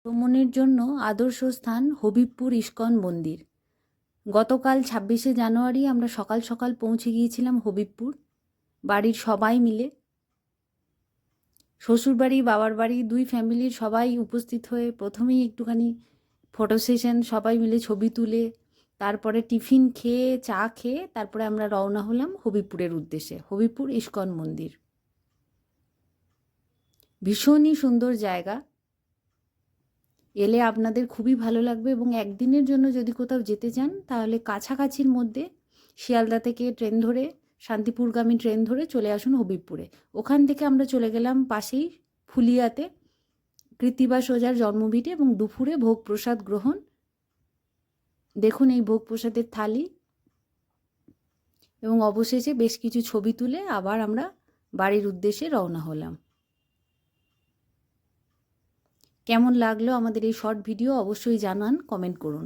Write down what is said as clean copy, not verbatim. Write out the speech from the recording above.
ভ্রমণের জন্য আদর্শ স্থান হবিবপুর ইস্কন মন্দির। গতকাল 26শে জানুয়ারি আমরা সকাল সকাল পৌঁছে গিয়েছিলাম হবিবপুর, বাড়ির সবাই মিলে। শ্বশুরবাড়ি বাবার বাড়ি দুই ফ্যামিলির সবাই উপস্থিত হয়ে প্রথমেই একটুখানি ফটো সেশন, সবাই মিলে ছবি তুলে, তারপরে টিফিন খেয়ে চা খেয়ে তারপরে আমরা রওনা হলাম হবিবপুরের উদ্দেশ্যে। হবিবপুর ইস্কন মন্দির ভীষণই সুন্দর জায়গা, এলে আপনাদের খুবই ভালো লাগবে। এবং একদিনের জন্য যদি কোথাও যেতে চান তাহলে কাছাকাছির মধ্যে শিয়ালদা থেকে ট্রেন ধরে, শান্তিপুরগামী ট্রেন ধরে চলে আসুন হবিবপুরে। ওখান থেকে আমরা চলে গেলাম পাশেই ফুলিয়াতে কৃত্তিবাস ওঝার জন্মভিটে, এবং দুপুরে ভোগ প্রসাদ গ্রহণ। দেখুন এই ভোগ প্রসাদের থালি, এবং অবশেষে বেশ কিছু ছবি তুলে আবার আমরা বাড়ির উদ্দেশ্যে রওনা হলাম। কেমন লাগলো আমাদের এই শর্ট ভিডিও অবশ্যই জানান, কমেন্ট করুন।